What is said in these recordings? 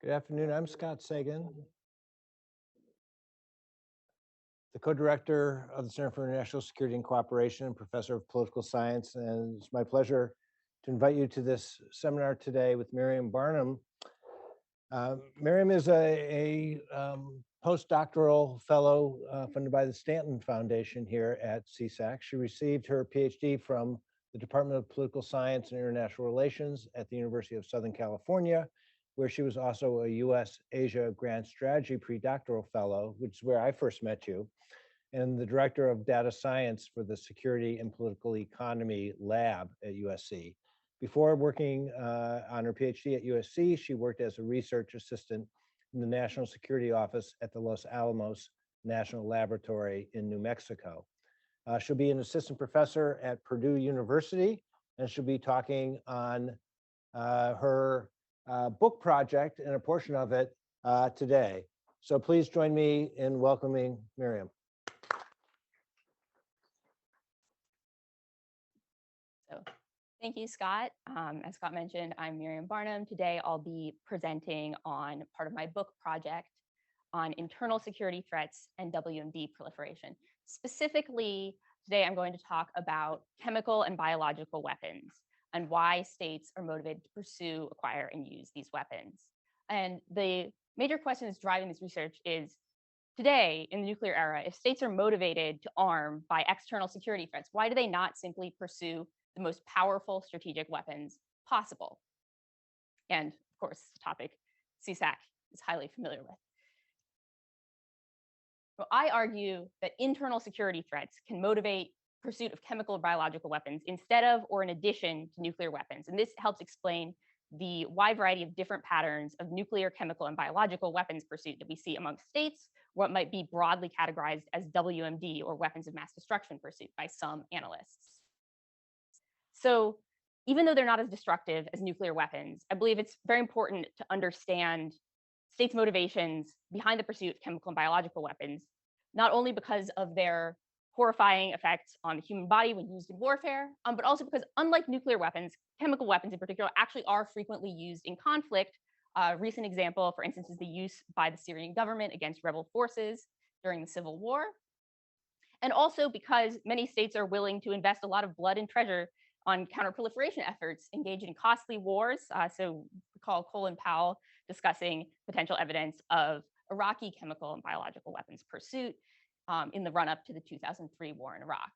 Good afternoon. I'm Scott Sagan, the co-director of the Center for International Security and Cooperation and professor of political science. And it's my pleasure to invite you to this seminar today with Miriam Barnum. Miriam is a postdoctoral fellow funded by the Stanton Foundation here at CSAC. She received her PhD from the Department of Political Science and International Relations at the University of Southern California, where she was also a US-Asia Grand Strategy Predoctoral Fellow, which is where I first met you, and the Director of Data Science for the Security and Political Economy Lab at USC. Before working on her PhD at USC, she worked as a research assistant in the National Security Office at the Los Alamos National Laboratory in New Mexico. She'll be an assistant professor at Purdue University, and she'll be talking on her book project and a portion of it today. So please join me in welcoming Miriam. So thank you, Scott. As Scott mentioned, I'm Miriam Barnum. Today, I'll be presenting on part of my book project on internal security threats and WMD proliferation. Specifically, today I'm going to talk about chemical and biological weapons and why states are motivated to pursue, acquire, and use these weapons. And the major question that's driving this research is, today, in the nuclear era, if states are motivated to arm by external security threats, why do they not simply pursue the most powerful strategic weapons possible? And of course, the topic CSAC is highly familiar with. So I argue that internal security threats can motivate pursuit of chemical or biological weapons instead of or in addition to nuclear weapons. And this helps explain the wide variety of different patterns of nuclear, chemical, and biological weapons pursuit that we see among states, what might be broadly categorized as WMD, or weapons of mass destruction pursuit, by some analysts. So even though they're not as destructive as nuclear weapons, I believe it's very important to understand states' motivations behind the pursuit of chemical and biological weapons, not only because of their horrifying effects on the human body when used in warfare, but also because, unlike nuclear weapons, chemical weapons in particular actually are frequently used in conflict. A recent example, for instance, is the use by the Syrian government against rebel forces during the Civil War. And also because many states are willing to invest a lot of blood and treasure on counterproliferation efforts, engage in costly wars. So recall Colin Powell discussing potential evidence of Iraqi chemical and biological weapons pursuit in the run-up to the 2003 war in Iraq.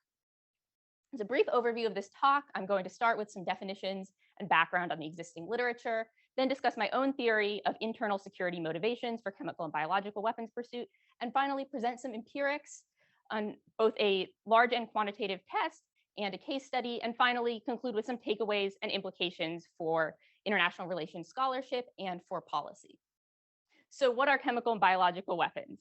As a brief overview of this talk, I'm going to start with some definitions and background on the existing literature, then discuss my own theory of internal security motivations for chemical and biological weapons pursuit, and finally present some empirics on both a large and quantitative test and a case study, and finally conclude with some takeaways and implications for international relations scholarship and for policy. So what are chemical and biological weapons?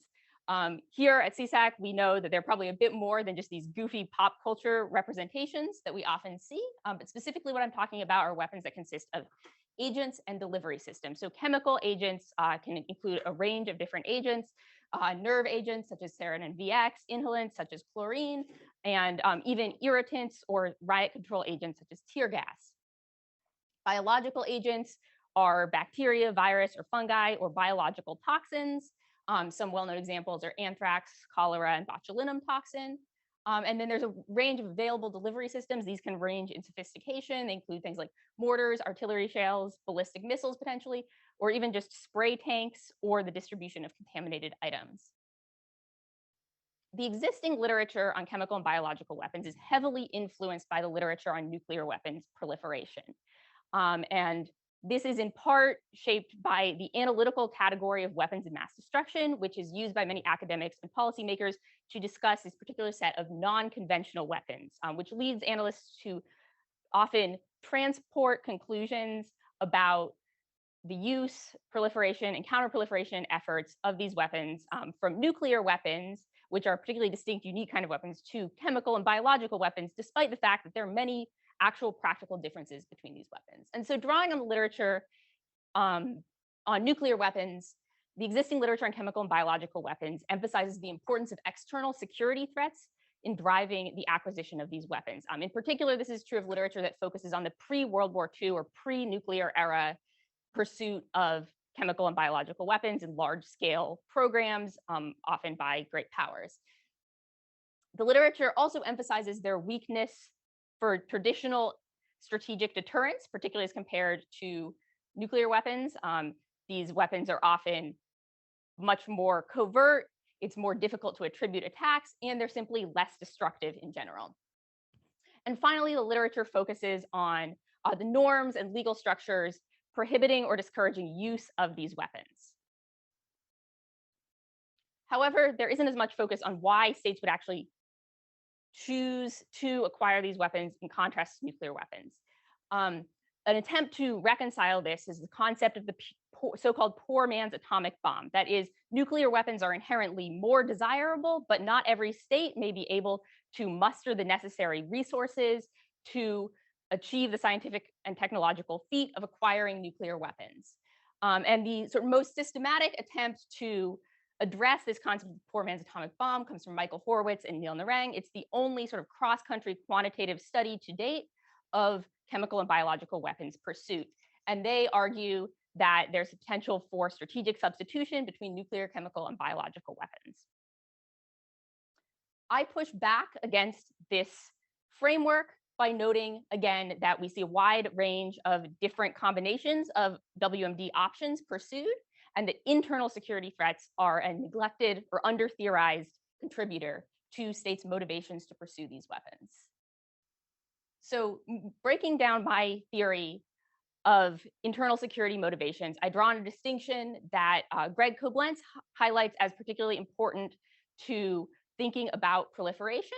Here at CSAC, we know that they're probably a bit more than just these goofy pop culture representations that we often see, but specifically what I'm talking about are weapons that consist of agents and delivery systems. So chemical agents can include a range of different agents, nerve agents such as sarin and VX, inhalants such as chlorine, and even irritants or riot control agents such as tear gas. Biological agents are bacteria, virus, or fungi, or biological toxins. Some well-known examples are anthrax, cholera, and botulinum toxin. And then there's a range of available delivery systems. These can range in sophistication. They include things like mortars, artillery shells, ballistic missiles potentially, or even just spray tanks or the distribution of contaminated items. The existing literature on chemical and biological weapons is heavily influenced by the literature on nuclear weapons proliferation. And this is in part shaped by the analytical category of weapons of mass destruction, which is used by many academics and policymakers to discuss this particular set of non-conventional weapons, which leads analysts to often transport conclusions about the use, proliferation, and counterproliferation efforts of these weapons from nuclear weapons, which are particularly distinct, unique kind of weapons, to chemical and biological weapons, despite the fact that there are many actual practical differences between these weapons. And so drawing on the literature on nuclear weapons, the existing literature on chemical and biological weapons emphasizes the importance of external security threats in driving the acquisition of these weapons. In particular, this is true of literature that focuses on the pre-World War II or pre-nuclear era pursuit of chemical and biological weapons in large-scale programs, often by great powers. The literature also emphasizes their weakness for traditional strategic deterrence, particularly as compared to nuclear weapons. These weapons are often much more covert, it's more difficult to attribute attacks, and they're simply less destructive in general. And finally, the literature focuses on the norms and legal structures prohibiting or discouraging use of these weapons. However, there isn't as much focus on why states would actually choose to acquire these weapons in contrast to nuclear weapons. An attempt to reconcile this is the concept of the so-called poor man's atomic bomb. That is, nuclear weapons are inherently more desirable, but not every state may be able to muster the necessary resources to achieve the scientific and technological feat of acquiring nuclear weapons. And the sort of most systematic attempt to address this concept of poor man's atomic bomb comes from Michael Horowitz and Neil Narang. It's the only sort of cross-country quantitative study to date of chemical and biological weapons pursuit. And they argue that there's a potential for strategic substitution between nuclear, chemical, and biological weapons. I push back against this framework by noting, again, that we see a wide range of different combinations of WMD options pursued, and that internal security threats are a neglected or under-theorized contributor to states' motivations to pursue these weapons. So breaking down my theory of internal security motivations, I draw on a distinction that Greg Koblenz highlights as particularly important to thinking about proliferation,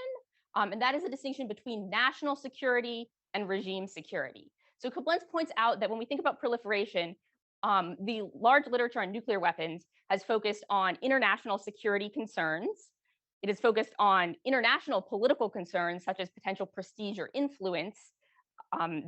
and that is a distinction between national security and regime security. So Koblenz points out that when we think about proliferation, the large literature on nuclear weapons has focused on international security concerns. It is focused on international political concerns, such as potential prestige or influence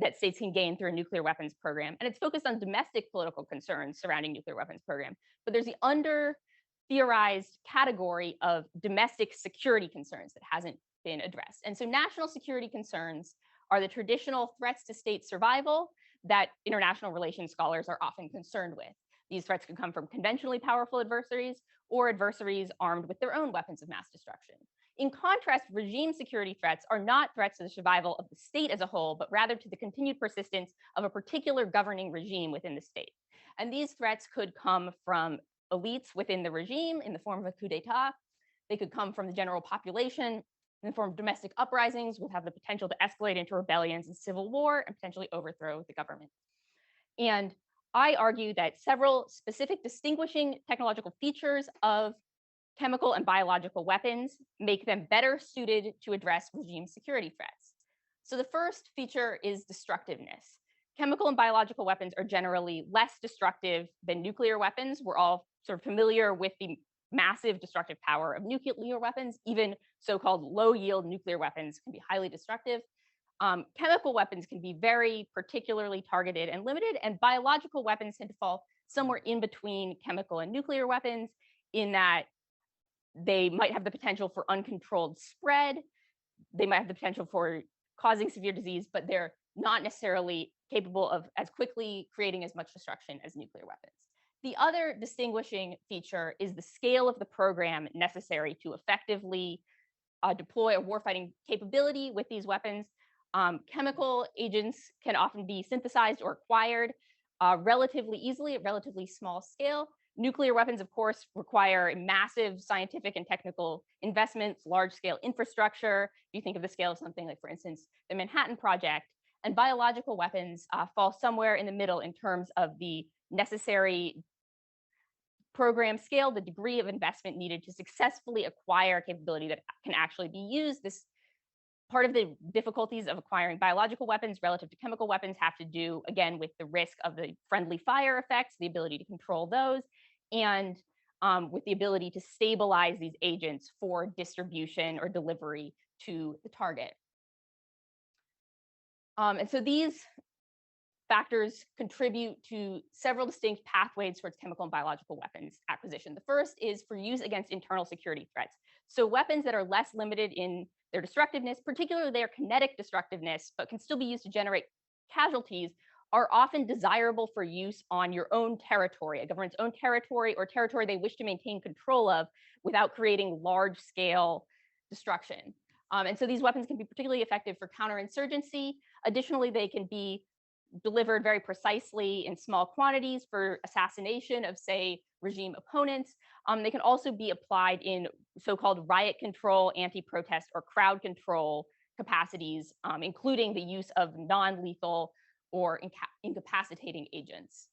that states can gain through a nuclear weapons program. And it's focused on domestic political concerns surrounding nuclear weapons program. But there's the under-theorized category of domestic security concerns that hasn't been addressed. And so national security concerns are the traditional threats to state survival that international relations scholars are often concerned with. These threats could come from conventionally powerful adversaries or adversaries armed with their own weapons of mass destruction. In contrast, regime security threats are not threats to the survival of the state as a whole, but rather to the continued persistence of a particular governing regime within the state. And these threats could come from elites within the regime in the form of a coup d'etat. They could come from the general population in the form of domestic uprisings, which have the potential to escalate into rebellions and civil war and potentially overthrow the government. And I argue that several specific distinguishing technological features of chemical and biological weapons make them better suited to address regime security threats. So the first feature is destructiveness. Chemical and biological weapons are generally less destructive than nuclear weapons. We're all sort of familiar with the massive destructive power of nuclear weapons. Even so-called low-yield nuclear weapons can be highly destructive. Chemical weapons can be very particularly targeted and limited, and biological weapons tend to fall somewhere in between chemical and nuclear weapons in that they might have the potential for uncontrolled spread. They might have the potential for causing severe disease, but they're not necessarily capable of as quickly creating as much destruction as nuclear weapons. The other distinguishing feature is the scale of the program necessary to effectively deploy a warfighting capability with these weapons. Chemical agents can often be synthesized or acquired relatively easily at relatively small scale. Nuclear weapons, of course, require massive scientific and technical investments, large-scale infrastructure. If you think of the scale of something like, for instance, the Manhattan Project, and biological weapons fall somewhere in the middle in terms of the necessary program scale, the degree of investment needed to successfully acquire capability that can actually be used. This part of the difficulties of acquiring biological weapons relative to chemical weapons have to do, again, with the risk of the friendly fire effects, the ability to control those, and with the ability to stabilize these agents for distribution or delivery to the target. And so these factors contribute to several distinct pathways towards chemical and biological weapons acquisition. The first is for use against internal security threats. So weapons that are less limited in their destructiveness, particularly their kinetic destructiveness, but can still be used to generate casualties, are often desirable for use on your own territory, a government's own territory or territory they wish to maintain control of without creating large-scale destruction. And so these weapons can be particularly effective for counterinsurgency. Additionally, they can be delivered very precisely in small quantities for assassination of, say, regime opponents. They can also be applied in so-called riot control, anti-protest, or crowd control capacities, including the use of non-lethal or incapacitating agents.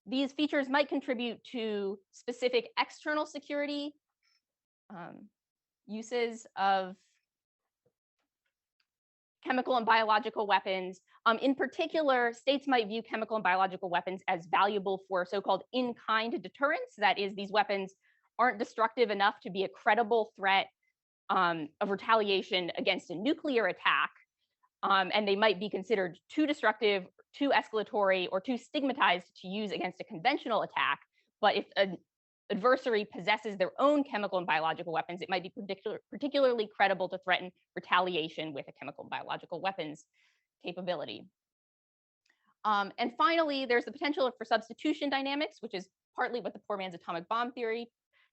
These features might contribute to specific external security uses of chemical and biological weapons. In particular, states might view chemical and biological weapons as valuable for so-called in-kind deterrence. That is, these weapons aren't destructive enough to be a credible threat of retaliation against a nuclear attack, and they might be considered too destructive, too escalatory, or too stigmatized to use against a conventional attack. But if an adversary possesses their own chemical and biological weapons, it might be particularly credible to threaten retaliation with a chemical and biological weapons capability. And finally, there's the potential for substitution dynamics, which is partly what the poor man's atomic bomb theory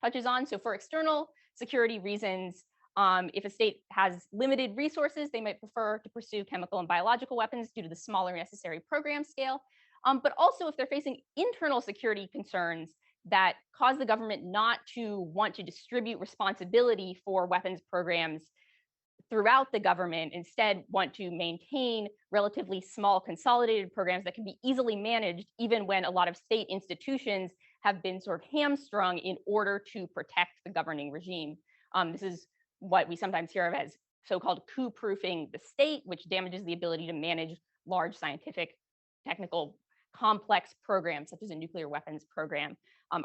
touches on. So for external security reasons, if a state has limited resources, they might prefer to pursue chemical and biological weapons due to the smaller necessary program scale. But also if they're facing internal security concerns that cause the government not to want to distribute responsibility for weapons programs throughout the government, instead want to maintain relatively small consolidated programs that can be easily managed, even when a lot of state institutions have been sort of hamstrung in order to protect the governing regime. This is what we sometimes hear of as so-called coup-proofing the state, which damages the ability to manage large scientific, technical, complex programs, such as a nuclear weapons program.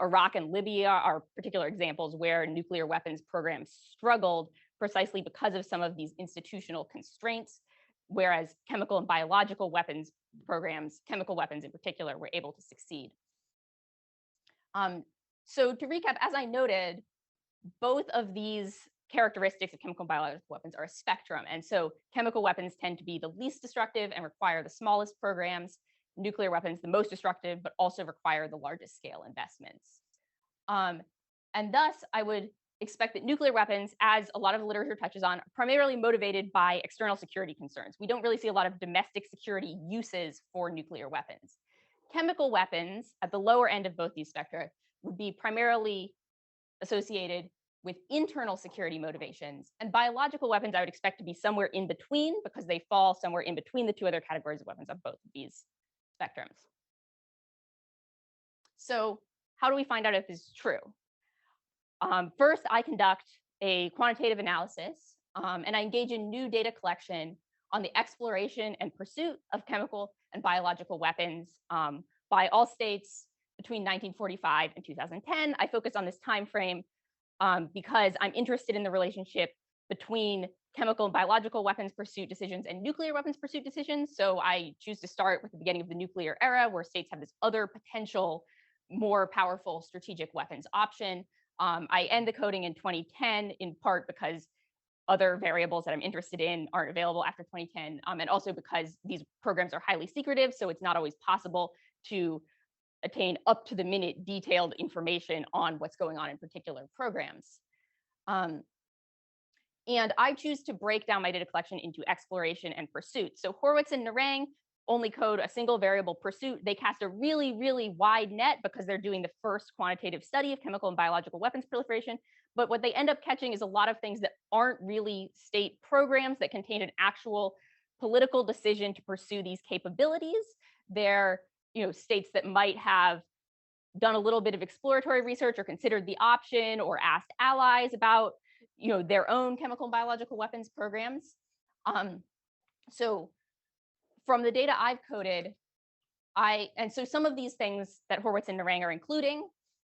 Iraq and Libya are particular examples where nuclear weapons programs struggled precisely because of some of these institutional constraints, whereas chemical and biological weapons programs, chemical weapons in particular, were able to succeed. So to recap, as I noted, both of these characteristics of chemical and biological weapons are a spectrum. And so chemical weapons tend to be the least destructive and require the smallest programs. Nuclear weapons, the most destructive, but also require the largest scale investments. And thus, I would expect that nuclear weapons, as a lot of the literature touches on, are primarily motivated by external security concerns. We don't really see a lot of domestic security uses for nuclear weapons. Chemical weapons, at the lower end of both these spectra, would be primarily associated with internal security motivations. And biological weapons, I would expect to be somewhere in between, because they fall somewhere in between the two other categories of weapons of both of these spectrums. So how do we find out if this is true? First, I conduct a quantitative analysis, and I engage in new data collection on the exploration and pursuit of chemical and biological weapons by all states between 1945 and 2010. I focus on this time frame because I'm interested in the relationship between chemical and biological weapons pursuit decisions and nuclear weapons pursuit decisions. So I choose to start with the beginning of the nuclear era, where states have this other potential, more powerful strategic weapons option. I end the coding in 2010, in part because other variables that I'm interested in aren't available after 2010, and also because these programs are highly secretive, so it's not always possible to attain up-to-the-minute detailed information on what's going on in particular programs. And I choose to break down my data collection into exploration and pursuit. So Horwitz and Narang only code a single variable pursuit. They cast a really, really wide net because they're doing the first quantitative study of chemical and biological weapons proliferation. But what they end up catching is a lot of things that aren't really state programs that contain an actual political decision to pursue these capabilities. They're, states that might have done a little bit of exploratory research or considered the option or asked allies about, their own chemical and biological weapons programs. So from the data I've coded, and so some of these things that Horwitz and Narang are including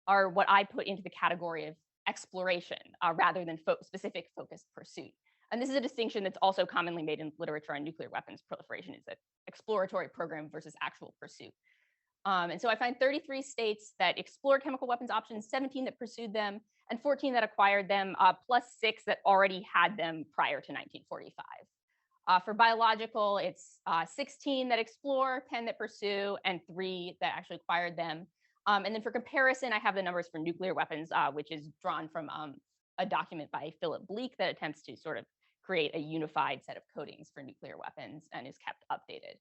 are what I put into the category of exploration rather than specific focused pursuit. And this is a distinction that's also commonly made in literature on nuclear weapons proliferation, is that exploratory program versus actual pursuit. And so I find 33 states that explored chemical weapons options, 17 that pursued them, and 14 that acquired them, plus 6 that already had them prior to 1945. For biological, it's 16 that explore, 10 that pursue, and 3 that actually acquired them. And then for comparison, I have the numbers for nuclear weapons, which is drawn from a document by Philip Bleek that attempts to sort of create a unified set of codings for nuclear weapons and is kept updated.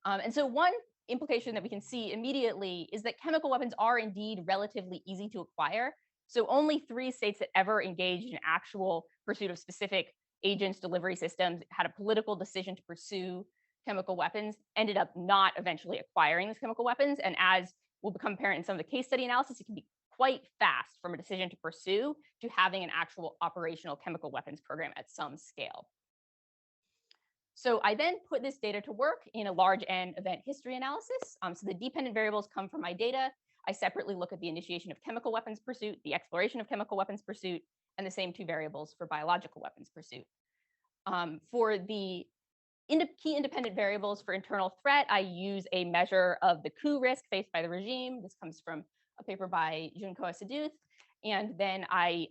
And so one implication that we can see immediately is that chemical weapons are indeed relatively easy to acquire. So only 3 states that ever engaged in actual pursuit of specific agents, delivery systems, had a political decision to pursue chemical weapons, ended up not eventually acquiring these chemical weapons. And as will become apparent in some of the case study analysis, it can be quite fast from a decision to pursue to having an actual operational chemical weapons program at some scale. So I then put this data to work in a large N event history analysis. So the dependent variables come from my data. I separately look at the initiation of chemical weapons pursuit, the exploration of chemical weapons pursuit, and the same 2 variables for biological weapons pursuit. For the key independent variables for internal threat, I use a measure of the coup risk faced by the regime. This comes from a paper by Junko Seduth. And then I,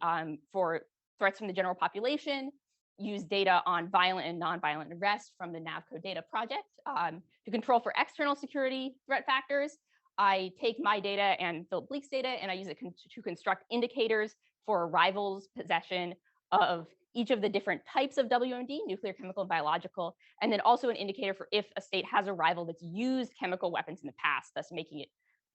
for threats from the general population, use data on violent and non-violent unrest from the NAVCO data project. To control for external security threat factors, I take my data and Philip Bleek's data, and I use it to construct indicators for a rival's possession of each of the different types of WMD, nuclear, chemical, and biological, and then also an indicator for if a state has a rival that's used chemical weapons in the past, thus making it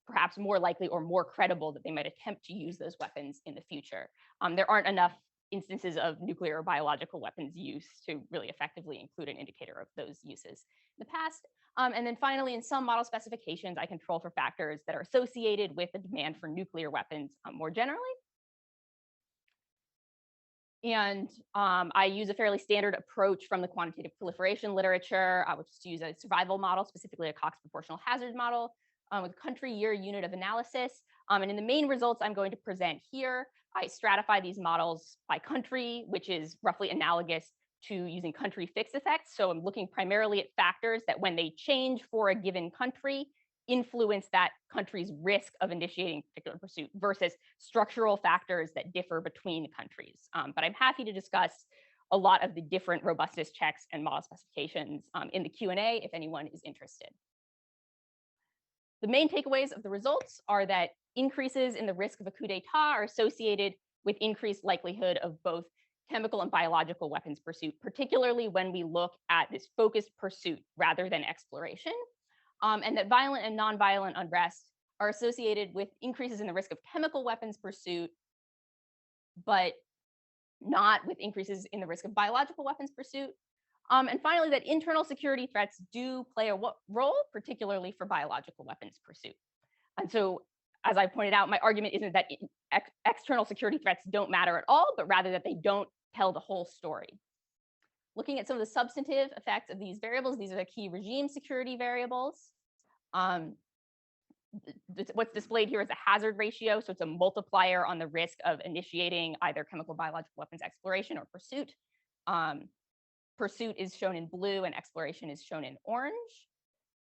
perhaps more likely or more credible that they might attempt to use those weapons in the future. There aren't enough instances of nuclear or biological weapons use to really effectively include an indicator of those uses in the past. And then finally, in some model specifications, I control for factors that are associated with the demand for nuclear weapons more generally. And I use a fairly standard approach from the quantitative proliferation literature, which is to use a survival model, specifically a Cox proportional hazard model, with country year unit of analysis. And in the main results I'm going to present here, I stratify these models by country, which is roughly analogous to using country fixed effects. So I'm looking primarily at factors that when they change for a given country, influence that country's risk of initiating a particular pursuit versus structural factors that differ between countries. But I'm happy to discuss a lot of the different robustness checks and model specifications in the Q&A if anyone is interested. The main takeaways of the results are that increases in the risk of a coup d'etat are associated with increased likelihood of both chemical and biological weapons pursuit, particularly when we look at this focused pursuit rather than exploration. And that violent and non-violent unrest are associated with increases in the risk of chemical weapons pursuit, but not with increases in the risk of biological weapons pursuit. And finally, that internal security threats do play a role, particularly for biological weapons pursuit. And so, as I pointed out, my argument isn't that external security threats don't matter at all, but rather that they don't tell the whole story. Looking at some of the substantive effects of these variables, these are the key regime security variables. What's displayed here is a hazard ratio. So it's a multiplier on the risk of initiating either chemical biological weapons exploration or pursuit. Pursuit is shown in blue and exploration is shown in orange.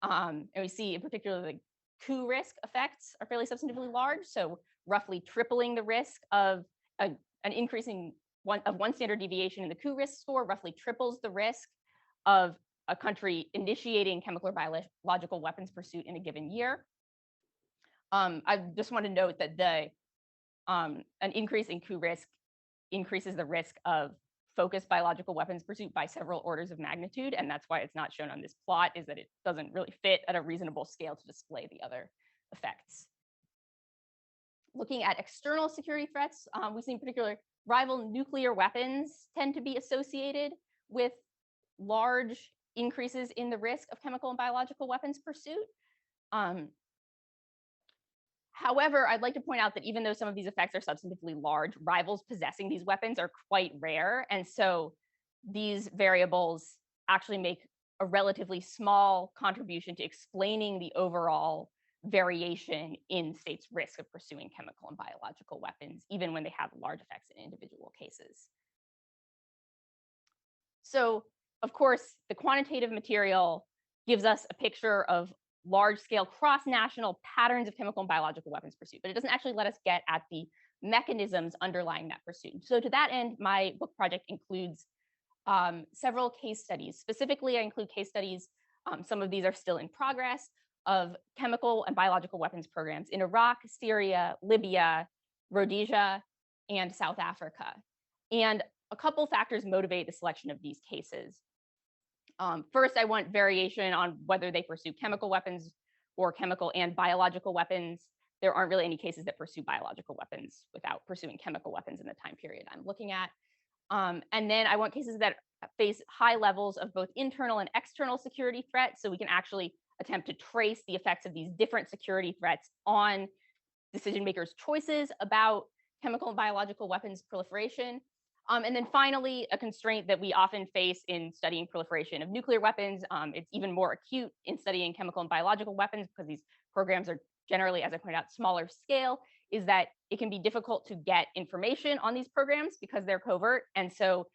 And we see in particular the coup risk effects are fairly substantively large. So roughly tripling the risk of an increasing one standard deviation in the coup risk score roughly triples the risk of a country initiating chemical or biological weapons pursuit in a given year. I just want to note that an increase in coup risk increases the risk of focused biological weapons pursuit by several orders of magnitude, and that's why it's not shown on this plot, is that it doesn't really fit at a reasonable scale to display the other effects. Looking at external security threats, we see in particular rival nuclear weapons tend to be associated with large increases in the risk of chemical and biological weapons pursuit. However, I'd like to point out that even though some of these effects are substantively large, rivals possessing these weapons are quite rare. And so these variables actually make a relatively small contribution to explaining the overall variation in states' risk of pursuing chemical and biological weapons, even when they have large effects in individual cases. So, of course, the quantitative material gives us a picture of large-scale cross-national patterns of chemical and biological weapons pursuit, but it doesn't actually let us get at the mechanisms underlying that pursuit. So to that end, my book project includes several case studies. Specifically, I include case studies, some of these are still in progress, of chemical and biological weapons programs in Iraq, Syria, Libya, Rhodesia, and South Africa. And a couple factors motivate the selection of these cases. First, I want variation on whether they pursue chemical weapons or chemical and biological weapons. There aren't really any cases that pursue biological weapons without pursuing chemical weapons in the time period I'm looking at. And then I want cases that face high levels of both internal and external security threats, so we can actually attempt to trace the effects of these different security threats on decision makers' choices about chemical and biological weapons proliferation. And then finally, a constraint that we often face in studying proliferation of nuclear weapons, it's even more acute in studying chemical and biological weapons because these programs are generally, as I pointed out, smaller scale, is that it can be difficult to get information on these programs because they're covert. And so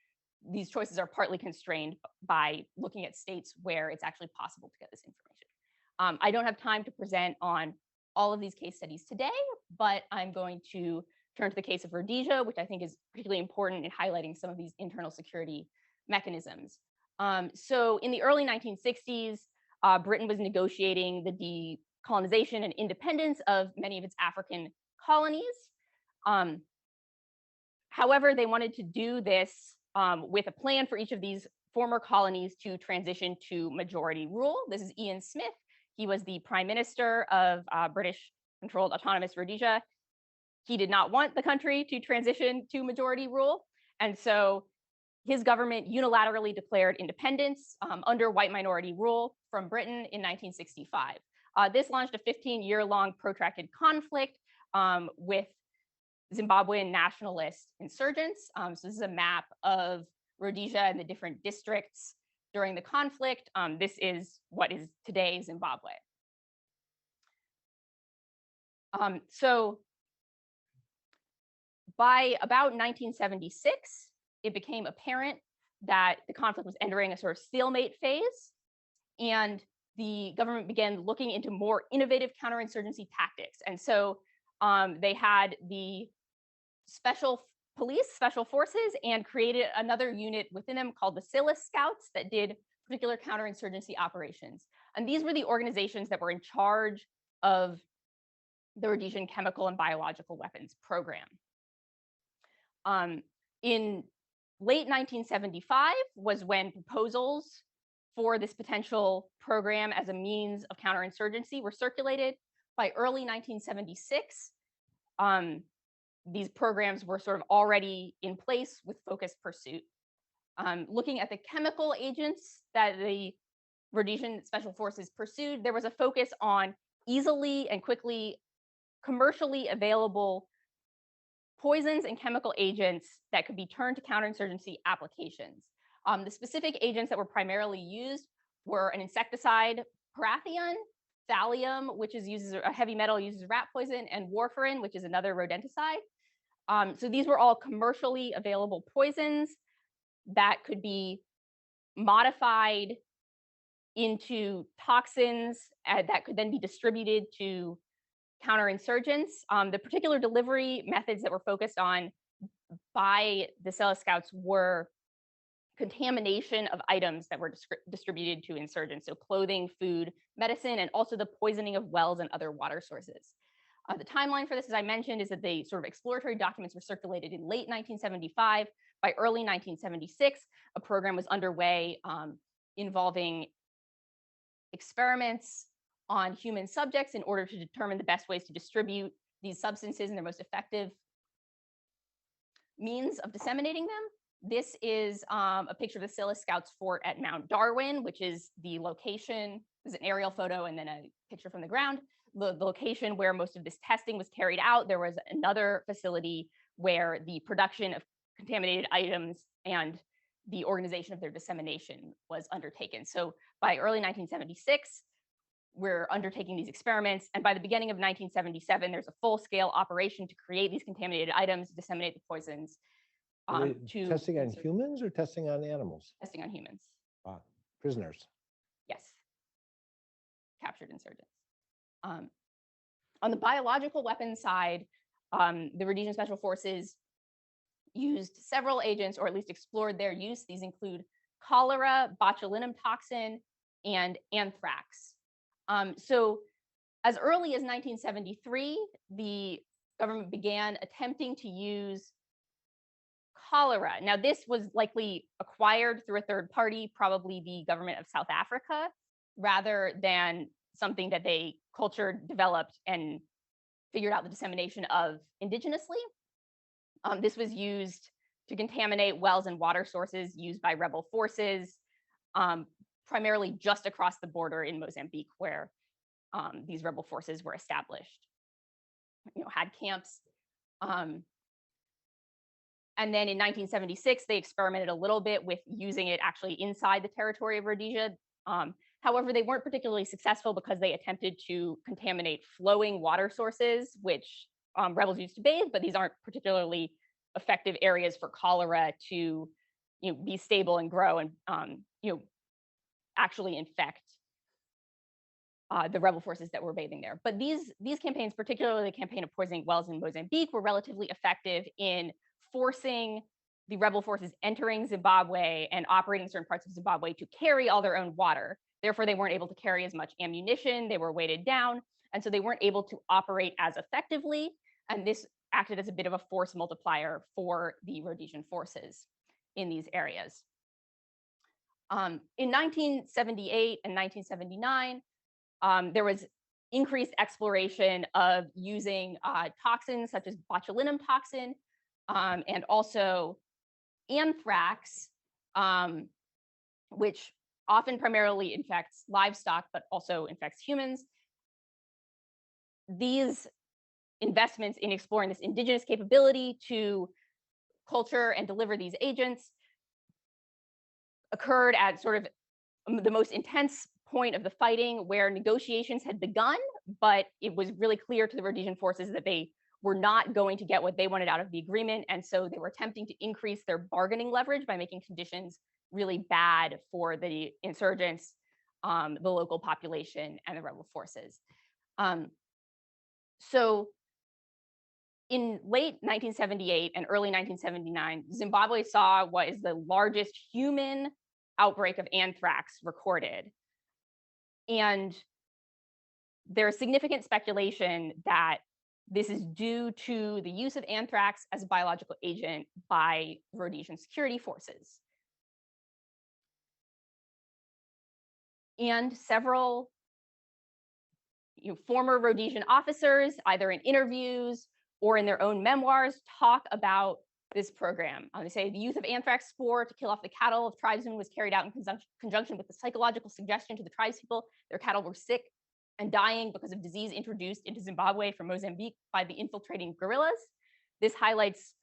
these choices are partly constrained by looking at states where it's actually possible to get this information. I don't have time to present on all of these case studies today, but I'm going to turn to the case of Rhodesia, which I think is particularly important in highlighting some of these internal security mechanisms. So in the early 1960s, Britain was negotiating the decolonization and independence of many of its African colonies. However, they wanted to do this with a plan for each of these former colonies to transition to majority rule. This is Ian Smith. He was the prime minister of British-controlled autonomous Rhodesia. He did not want the country to transition to majority rule. And so his government unilaterally declared independence under white minority rule from Britain in 1965. This launched a 15-year-long protracted conflict with Zimbabwean nationalist insurgents. So this is a map of Rhodesia and the different districts during the conflict. This is what is today Zimbabwe. So by about 1976, it became apparent that the conflict was entering a sort of stalemate phase, and the government began looking into more innovative counterinsurgency tactics. And so they had the special police, special forces, and created another unit within them called the Silas Scouts that did particular counterinsurgency operations. And these were the organizations that were in charge of the Rhodesian chemical and biological weapons program. In late 1975 was when proposals for this potential program as a means of counterinsurgency were circulated. By early 1976, these programs were sort of already in place with focused pursuit. Looking at the chemical agents that the Rhodesian Special Forces pursued, there was a focus on easily and quickly commercially available poisons and chemical agents that could be turned to counterinsurgency applications. The specific agents that were primarily used were an insecticide, parathion, thallium, which is used as a heavy metal used as rat poison, and warfarin, which is another rodenticide. So these were all commercially available poisons that could be modified into toxins that could then be distributed to counterinsurgents. The particular delivery methods that were focused on by the Silas Scouts were contamination of items that were distributed to insurgents, so clothing, food, medicine, and also the poisoning of wells and other water sources. The timeline for this, as I mentioned, is that the sort of exploratory documents were circulated in late 1975. By early 1976, a program was underway involving experiments on human subjects in order to determine the best ways to distribute these substances and their most effective means of disseminating them. This is a picture of the Silas Scouts fort at Mount Darwin, which is the location. There's an aerial photo and then a picture from the ground. The location where most of this testing was carried out. There was another facility where the production of contaminated items and the organization of their dissemination was undertaken. So by early 1976, we're undertaking these experiments. And by the beginning of 1977, there's a full-scale operation to create these contaminated items, disseminate the poisons. Testing on humans or testing on animals? Testing on humans. Prisoners. Yes. Captured insurgents. On the biological weapons side, the Rhodesian Special Forces used several agents, or at least explored their use. These include cholera, botulinum toxin, and anthrax. So as early as 1973, the government began attempting to use cholera. Now, this was likely acquired through a third party, probably the government of South Africa, rather than something that they cultured, developed, and figured out the dissemination of indigenously. This was used to contaminate wells and water sources used by rebel forces, primarily just across the border in Mozambique, where these rebel forces were established, had camps. And then in 1976, they experimented a little bit with using it actually inside the territory of Rhodesia. However, they weren't particularly successful because they attempted to contaminate flowing water sources, which rebels used to bathe, but these aren't particularly effective areas for cholera to be stable and grow and actually infect the rebel forces that were bathing there. But these campaigns, particularly the campaign of poisoning wells in Mozambique, were relatively effective in forcing the rebel forces entering Zimbabwe and operating certain parts of Zimbabwe to carry all their own water. Therefore, they weren't able to carry as much ammunition. They were weighted down. And so they weren't able to operate as effectively. And this acted as a bit of a force multiplier for the Rhodesian forces in these areas. In 1978 and 1979, there was increased exploration of using toxins such as botulinum toxin and also anthrax, which often primarily infects livestock, but also infects humans. These investments in exploring this indigenous capability to culture and deliver these agents occurred at sort of the most intense point of the fighting, where negotiations had begun, but it was really clear to the Rhodesian forces that they were not going to get what they wanted out of the agreement. And so they were attempting to increase their bargaining leverage by making conditions really bad for the insurgents, the local population, and the rebel forces. So in late 1978 and early 1979, Zimbabwe saw what is the largest human outbreak of anthrax recorded. And there's significant speculation that this is due to the use of anthrax as a biological agent by Rhodesian security forces. And several former Rhodesian officers, either in interviews or in their own memoirs, talk about this program. They say the use of anthrax spore to kill off the cattle of tribesmen was carried out in conjunction with the psychological suggestion to the tribespeople their cattle were sick and dying because of disease introduced into Zimbabwe from Mozambique by the infiltrating guerrillas. This highlights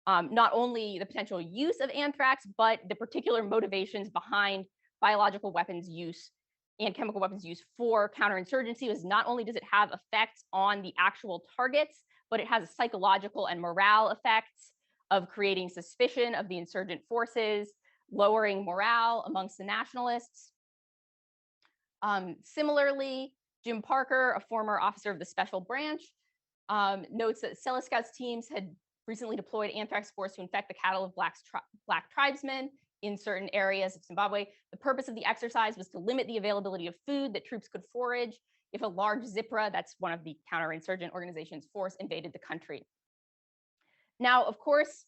not only the potential use of anthrax, but the particular motivations behind biological weapons use and chemical weapons use for counterinsurgency. Is not only does it have effects on the actual targets, but it has psychological and morale effects of creating suspicion of the insurgent forces, lowering morale amongst the nationalists. Similarly, Jim Parker, a former officer of the Special Branch, notes that Selous Scouts teams had recently deployed anthrax spores to infect the cattle of Black tribesmen in certain areas of Zimbabwe. The purpose of the exercise was to limit the availability of food that troops could forage if a large ZIPRA, that's one of the counterinsurgent organization's force, invaded the country. Now, of course,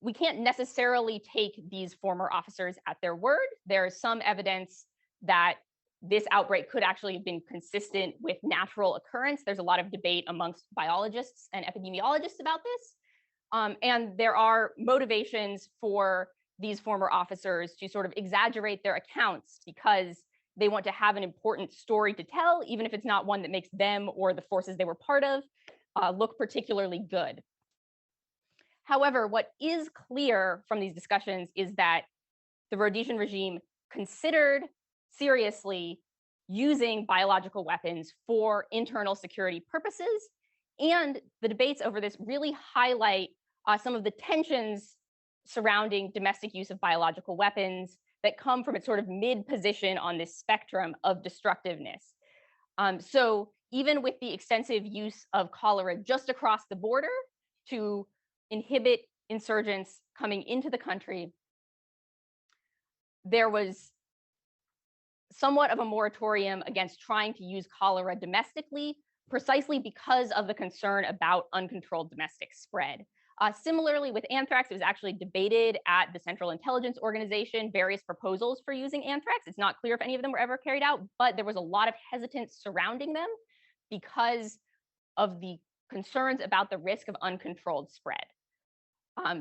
we can't necessarily take these former officers at their word. There is some evidence that this outbreak could actually have been consistent with natural occurrence. There's a lot of debate amongst biologists and epidemiologists about this. And there are motivations for these former officers to sort of exaggerate their accounts because they want to have an important story to tell, even if it's not one that makes them or the forces they were part of look particularly good. However, what is clear from these discussions is that the Rhodesian regime considered seriously using biological weapons for internal security purposes. And the debates over this really highlight some of the tensions surrounding domestic use of biological weapons that come from its sort of mid position on this spectrum of destructiveness. So even with the extensive use of cholera just across the border to inhibit insurgents coming into the country, there was somewhat of a moratorium against trying to use cholera domestically, precisely because of the concern about uncontrolled domestic spread. Similarly, with anthrax, it was actually debated at the Central Intelligence Organization, various proposals for using anthrax. It's not clear if any of them were ever carried out, but there was a lot of hesitance surrounding them because of the concerns about the risk of uncontrolled spread.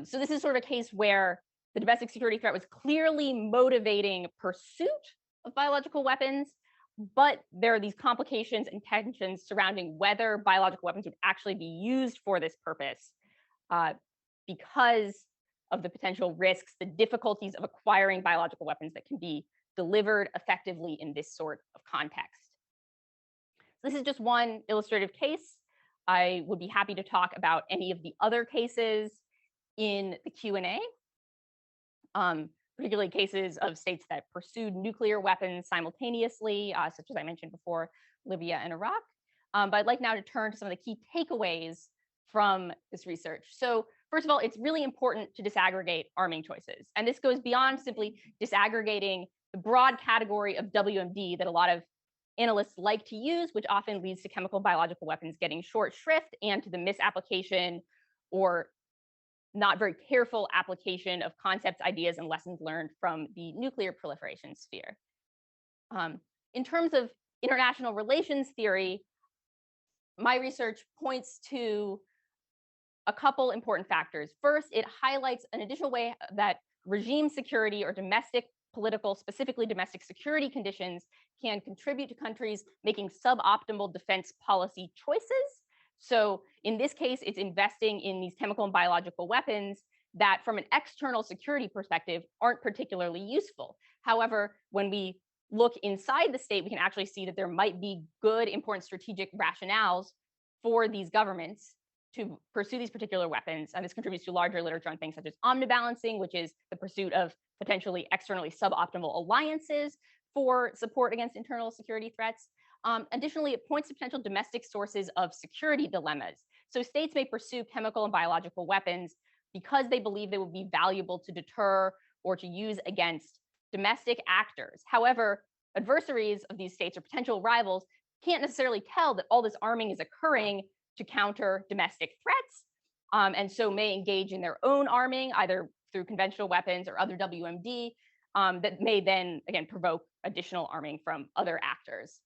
So this is sort of a case where the domestic security threat was clearly motivating pursuit of biological weapons, but there are these complications and tensions surrounding whether biological weapons would actually be used for this purpose because of the potential risks, the difficulties of acquiring biological weapons that can be delivered effectively in this sort of context. This is just one illustrative case. I would be happy to talk about any of the other cases in the Q&A, particularly cases of states that pursued nuclear weapons simultaneously, such as I mentioned before, Libya and Iraq. But I'd like now to turn to some of the key takeaways from this research. So first of all, it's really important to disaggregate arming choices. And this goes beyond simply disaggregating the broad category of WMD that a lot of analysts like to use, which often leads to chemical biological weapons getting short shrift and to the misapplication or not very careful application of concepts, ideas, and lessons learned from the nuclear proliferation sphere. In terms of international relations theory, my research points to a couple important factors. First, it highlights an additional way that regime security or domestic political, specifically domestic security conditions can contribute to countries making suboptimal defense policy choices. So in this case, it's investing in these chemical and biological weapons that from an external security perspective aren't particularly useful. However, when we look inside the state, we can actually see that there might be good, important strategic rationales for these governments to pursue these particular weapons. And this contributes to larger literature on things such as omnibalancing, which is the pursuit of potentially externally suboptimal alliances for support against internal security threats. Additionally, it points to potential domestic sources of security dilemmas. So states may pursue chemical and biological weapons because they believe they will be valuable to deter or to use against domestic actors. However, adversaries of these states or potential rivals can't necessarily tell that all this arming is occurring to counter domestic threats, and so may engage in their own arming, either through conventional weapons or other WMD, that may then, again, provoke additional arming from other actors.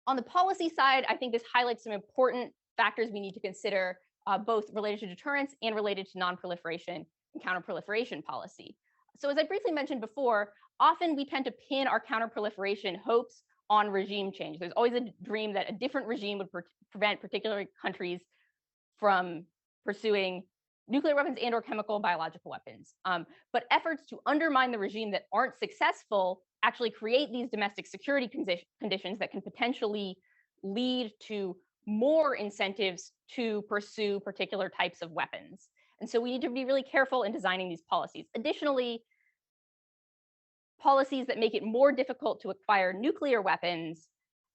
On the policy side, I think this highlights some important factors we need to consider, both related to deterrence and related to non-proliferation and counterproliferation policy. So as I briefly mentioned before, often we tend to pin our counterproliferation hopes on regime change. There's always a dream that a different regime would prevent particular countries from pursuing nuclear weapons and or chemical and biological weapons. But efforts to undermine the regime that aren't successful actually create these domestic security conditions that can potentially lead to more incentives to pursue particular types of weapons. And so we need to be really careful in designing these policies. Additionally, policies that make it more difficult to acquire nuclear weapons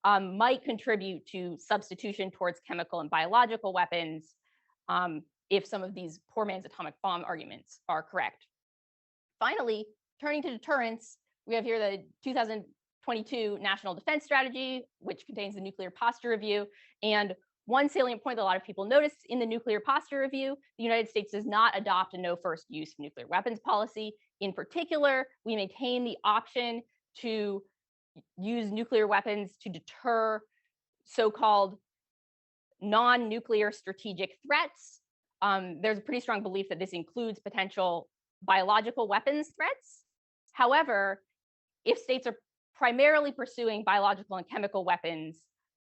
might contribute to substitution towards chemical and biological weapons if some of these poor man's atomic bomb arguments are correct. Finally, turning to deterrence, we have here the 2022 National Defense Strategy, which contains the Nuclear Posture Review. And one salient point that a lot of people notice in the Nuclear Posture Review, the United States does not adopt a no first use of nuclear weapons policy. In particular, we maintain the option to use nuclear weapons to deter so-called non-nuclear strategic threats. There's a pretty strong belief that this includes potential biological weapons threats. However, if states are primarily pursuing biological and chemical weapons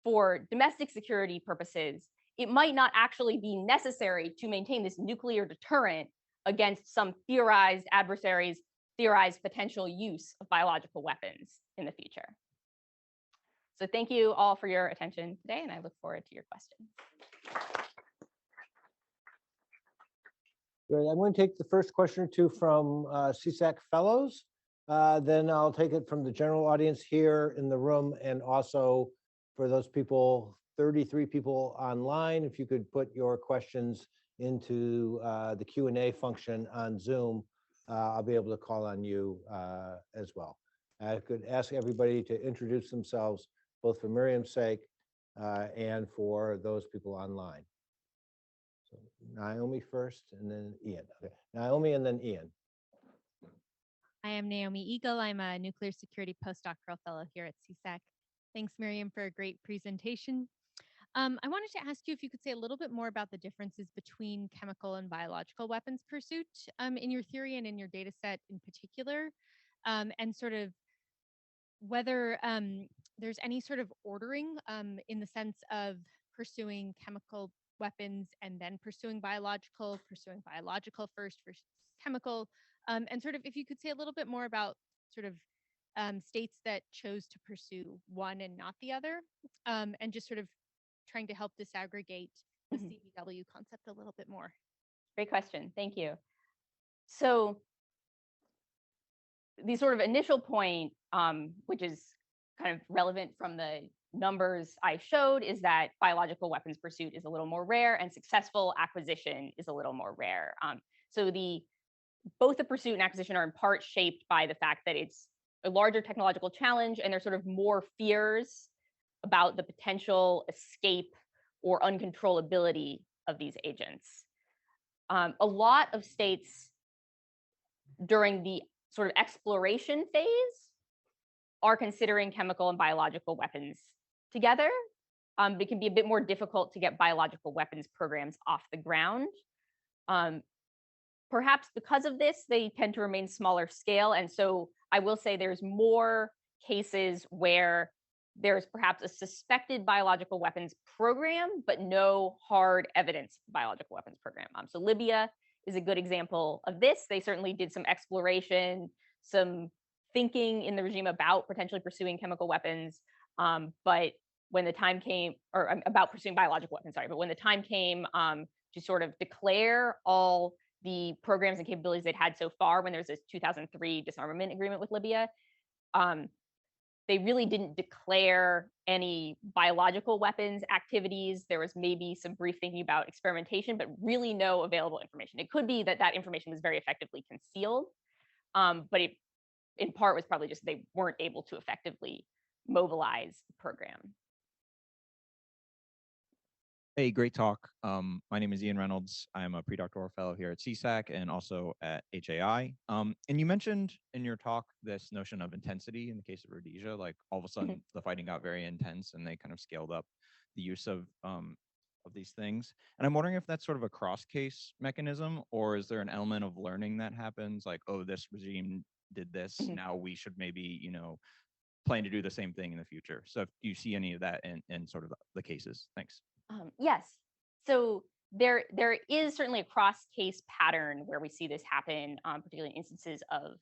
for domestic security purposes, it might not actually be necessary to maintain this nuclear deterrent against some theorized adversaries' theorized potential use of biological weapons in the future. So thank you all for your attention today, and I look forward to your questions. Great. I'm going to take the first question or two from CSAC fellows. Then I'll take it from the general audience here in the room, and also for those people, 33 people online, if you could put your questions into the Q&A function on Zoom, I'll be able to call on you as well. I could ask everybody to introduce themselves, both for Miriam's sake and for those people online. So Naomi first, and then Ian. Okay. Naomi and then Ian. I am Naomi Eagle. I'm a nuclear security postdoctoral fellow here at CSAC. Thanks, Miriam, for a great presentation. I wanted to ask you if you could say a little bit more about the differences between chemical and biological weapons pursuit in your theory and in your data set in particular, and sort of whether there's any sort of ordering in the sense of pursuing chemical weapons and then pursuing biological first versus chemical, and sort of if you could say a little bit more about sort of states that chose to pursue one and not the other, and just sort of trying to help disaggregate the CBW concept a little bit more. Great question. Thank you. So the sort of initial point, which is kind of relevant from the numbers I showed, is that biological weapons pursuit is a little more rare and successful acquisition is a little more rare. So both the pursuit and acquisition are in part shaped by the fact that it's a larger technological challenge and there's sort of more fears about the potential escape or uncontrollability of these agents. A lot of states during the sort of exploration phase are considering chemical and biological weapons together. It can be a bit more difficult to get biological weapons programs off the ground. Perhaps because of this, they tend to remain smaller scale. And so I will say there's more cases where there's perhaps a suspected biological weapons program, but no hard evidence biological weapons program. So Libya is a good example of this. They certainly did some exploration, some thinking in the regime about potentially pursuing chemical weapons, but when the time came, or about pursuing biological weapons, sorry, but when the time came to sort of declare all the programs and capabilities they'd had so far, when there's this 2003 disarmament agreement with Libya, they really didn't declare any biological weapons activities. There was maybe some brief thinking about experimentation, but really no available information. It could be that that information was very effectively concealed, but it in part was probably just they weren't able to effectively mobilize the program. Hey, great talk. My name is Ian Reynolds. I'm a predoctoral fellow here at CSAC and also at HAI. And you mentioned in your talk this notion of intensity in the case of Rhodesia, like all of a sudden the fighting got very intense and they kind of scaled up the use of these things. And I'm wondering if that's sort of a cross case mechanism, or is there an element of learning that happens like, oh, this regime did this, now we should maybe, you know, plan to do the same thing in the future. So if you see any of that in sort of the cases, thanks. Yes. So there is certainly a cross-case pattern where we see this happen, particularly in instances of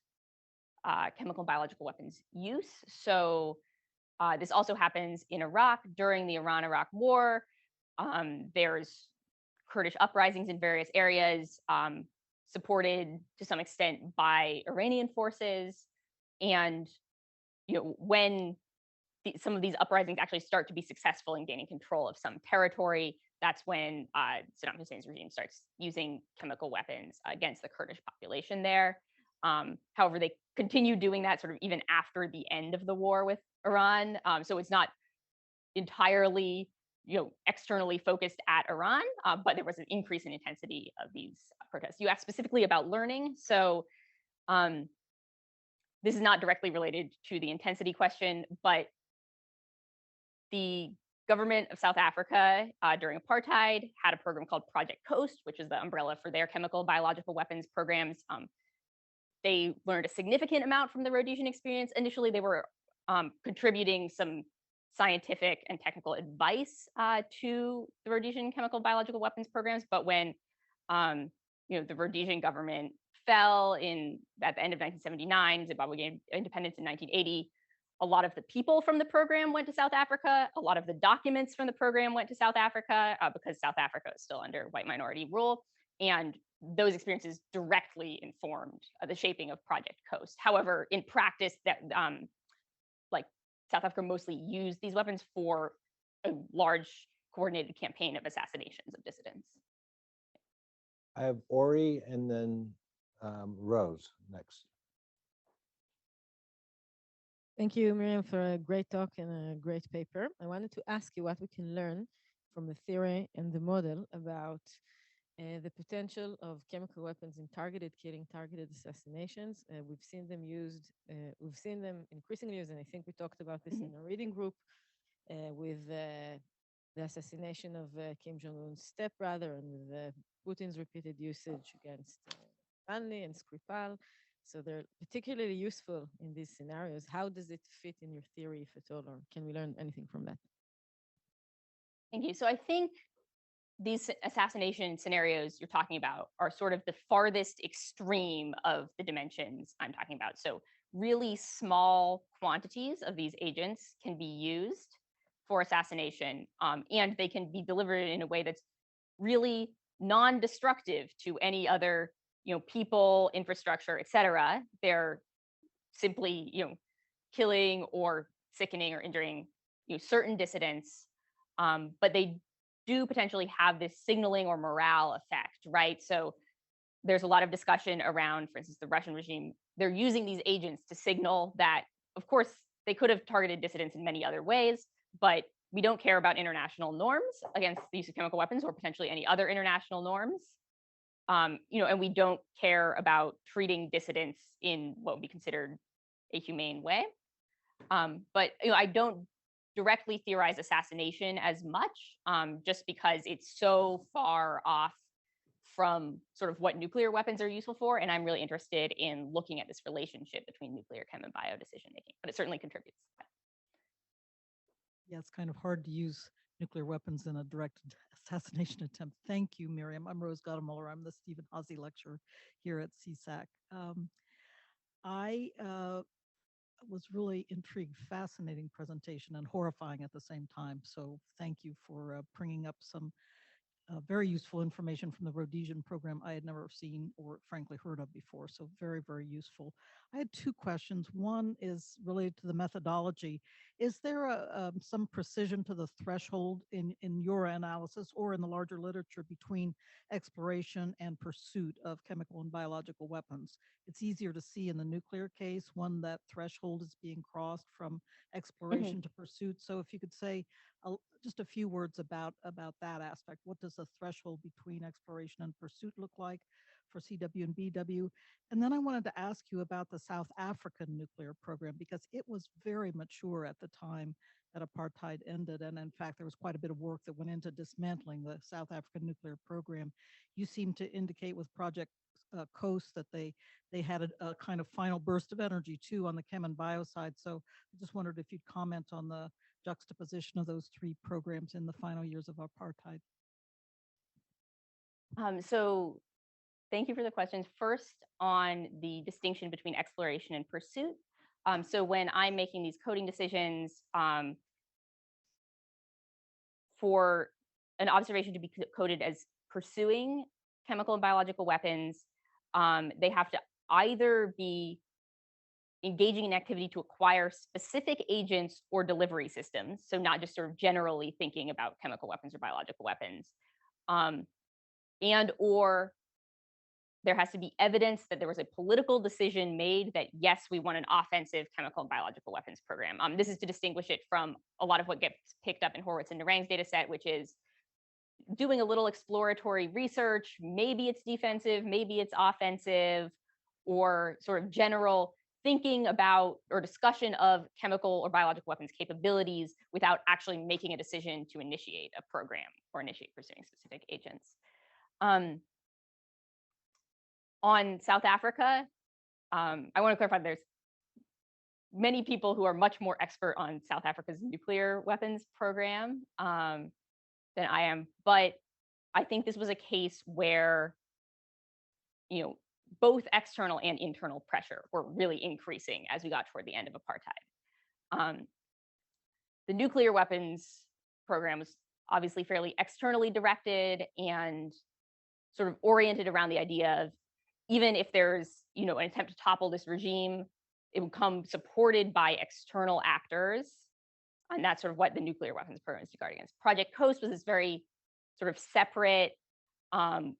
chemical and biological weapons use. So this also happens in Iraq during the Iran-Iraq War. There's Kurdish uprisings in various areas, supported to some extent by Iranian forces. And when some of these uprisings actually start to be successful in gaining control of some territory, that's when Saddam Hussein's regime starts using chemical weapons against the Kurdish population there. However, they continue doing that sort of even after the end of the war with Iran. So it's not entirely externally focused at Iran, but there was an increase in intensity of these protests. You asked specifically about learning. So this is not directly related to the intensity question, but the government of South Africa during apartheid had a program called Project Coast, which is the umbrella for their chemical biological weapons programs. They learned a significant amount from the Rhodesian experience. Initially, they were contributing some scientific and technical advice to the Rhodesian chemical biological weapons programs. But when the Rhodesian government fell at the end of 1979, Zimbabwe gained independence in 1980, a lot of the people from the program went to South Africa. A lot of the documents from the program went to South Africa because South Africa is still under white minority rule. And those experiences directly informed the shaping of Project Coast. However, in practice, South Africa mostly used these weapons for a large coordinated campaign of assassinations of dissidents. I have Ori and then Rose next. Thank you, Miriam, for a great talk and a great paper. I wanted to ask you what we can learn from the theory and the model about the potential of chemical weapons in targeted killing, targeted assassinations. We've seen them used, we've seen them increasingly used, and I think we talked about this in a reading group with the assassination of Kim Jong-un's stepbrother and with Putin's repeated usage against Navalny and Skripal. So they're particularly useful in these scenarios. How does it fit in your theory, if at all, or can we learn anything from that? Thank you. So I think these assassination scenarios you're talking about are sort of the farthest extreme of the dimensions I'm talking about. So really small quantities of these agents can be used for assassination, and they can be delivered in a way that's really non-destructive to any other, people, infrastructure, et cetera. They're simply, killing or sickening or injuring, certain dissidents, but they do potentially have this signaling or morale effect, right? So there's a lot of discussion around, for instance, the Russian regime. They're using these agents to signal that, of course, they could have targeted dissidents in many other ways, but we don't care about international norms against the use of chemical weapons or potentially any other international norms. And we don't care about treating dissidents in what would be considered a humane way. But I don't directly theorize assassination as much, just because it's so far off from sort of what nuclear weapons are useful for. And I'm really interested in looking at this relationship between nuclear chem and bio decision making, but it certainly contributes. Yeah, it's kind of hard to use nuclear weapons in a direct assassination attempt. Thank you, Miriam. I'm Rose Gadamuller. I'm the Stephen Haase Lecturer here at CSAC. I was really intrigued, fascinating presentation and horrifying at the same time. So thank you for bringing up some very useful information from the Rhodesian program I had never seen or frankly heard of before. So very, very useful. I had two questions. One is related to the methodology. Is there some precision to the threshold in your analysis or in the larger literature between exploration and pursuit of chemical and biological weapons? It's easier to see in the nuclear case when that threshold is being crossed from exploration to pursuit. So if you could say just a few words about that aspect. What does the threshold between exploration and pursuit look like for CW and BW? And then I wanted to ask you about the South African nuclear program, because it was very mature at the time that apartheid ended. And in fact, there was quite a bit of work that went into dismantling the South African nuclear program. You seem to indicate with Project Coast that they had a kind of final burst of energy too on the chem and bio side. So I just wondered if you'd comment on the juxtaposition of those three programs in the final years of apartheid. So thank you for the questions. First, on the distinction between exploration and pursuit. So when I'm making these coding decisions, for an observation to be coded as pursuing chemical and biological weapons, they have to either be engaging in activity to acquire specific agents or delivery systems, so not just sort of generally thinking about chemical weapons or biological weapons, and or there has to be evidence that there was a political decision made that, yes, we want an offensive chemical and biological weapons program. This is to distinguish it from a lot of what gets picked up in Horowitz and Narang's data set, which is doing a little exploratory research. Maybe it's defensive, maybe it's offensive, or sort of general thinking about or discussion of chemical or biological weapons capabilities without actually making a decision to initiate a program or initiate pursuing specific agents. On South Africa, I want to clarify there's many people who are much more expert on South Africa's nuclear weapons program than I am, but I think this was a case where, both external and internal pressure were really increasing as we got toward the end of apartheid. The nuclear weapons program was obviously fairly externally directed and sort of oriented around the idea of, even if there's, an attempt to topple this regime, it would come supported by external actors. And that's sort of what the nuclear weapons program is to guard against. Project Coast was this very sort of separate,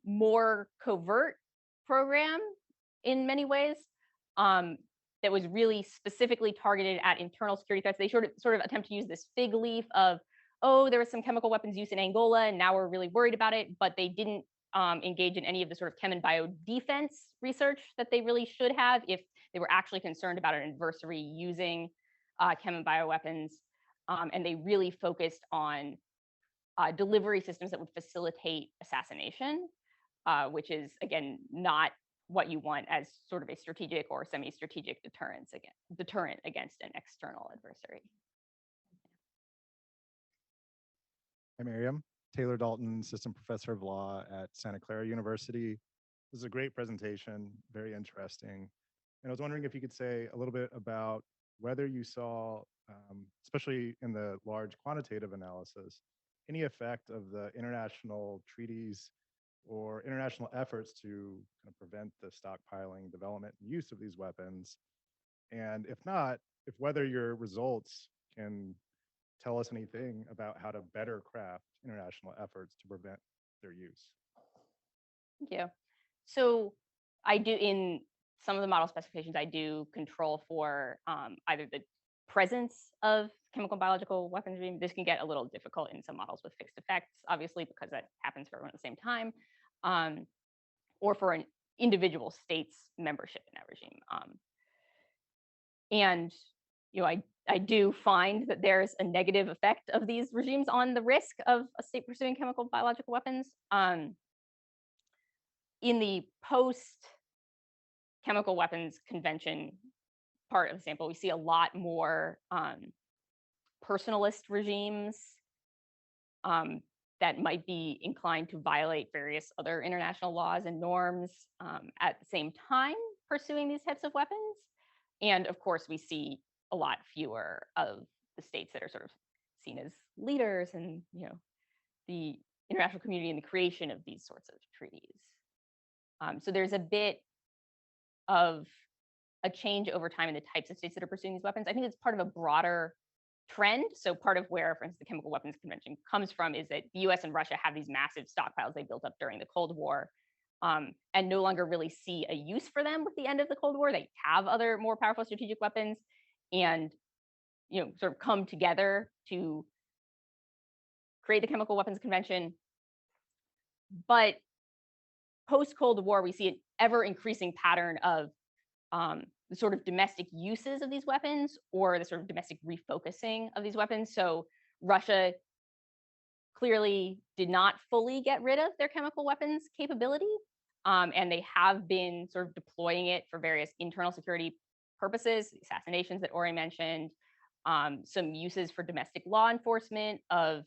more covert program in many ways that was really specifically targeted at internal security threats. They sort of attempt to use this fig leaf of, oh, there was some chemical weapons use in Angola, and now we're really worried about it, but they didn't engage in any of the sort of chem and bio defense research that they really should have if they were actually concerned about an adversary using chem and bio weapons. And they really focused on delivery systems that would facilitate assassination, which is, again, not what you want as sort of a strategic or semi-strategic deterrent against an external adversary. Hi, Miriam. Taylor Dalton, Assistant Professor of Law at Santa Clara University. This is a great presentation, very interesting. And I was wondering if you could say a little bit about whether you saw, especially in the large quantitative analysis, any effect of the international treaties or international efforts to kind of prevent the stockpiling, development, and use of these weapons. And if not, if whether your results can tell us anything about how to better craft international efforts to prevent their use. Thank you. So I do, in some of the model specifications, I do control for either the presence of chemical and biological weapons. This can get a little difficult in some models with fixed effects, obviously, because that happens for everyone at the same time, or for an individual state's membership in that regime. And I do find that there's a negative effect of these regimes on the risk of a state pursuing chemical and biological weapons. In the post-chemical weapons convention part of the sample, we see a lot more personalist regimes that might be inclined to violate various other international laws and norms at the same time pursuing these types of weapons. And of course, we see a lot fewer of the states that are sort of seen as leaders and the international community in the creation of these sorts of treaties. So there's a bit of a change over time in the types of states that are pursuing these weapons. I think it's part of a broader trend. So part of where, for instance, the Chemical Weapons Convention comes from is that the US and Russia have these massive stockpiles they built up during the Cold War, and no longer really see a use for them with the end of the Cold War. They have other more powerful strategic weapons and sort of come together to create the Chemical Weapons Convention. But post-Cold War, we see an ever increasing pattern of the sort of domestic uses of these weapons or the sort of domestic refocusing of these weapons. So Russia clearly did not fully get rid of their chemical weapons capability, and they have been sort of deploying it for various internal security purposes, assassinations that Ori mentioned, some uses for domestic law enforcement of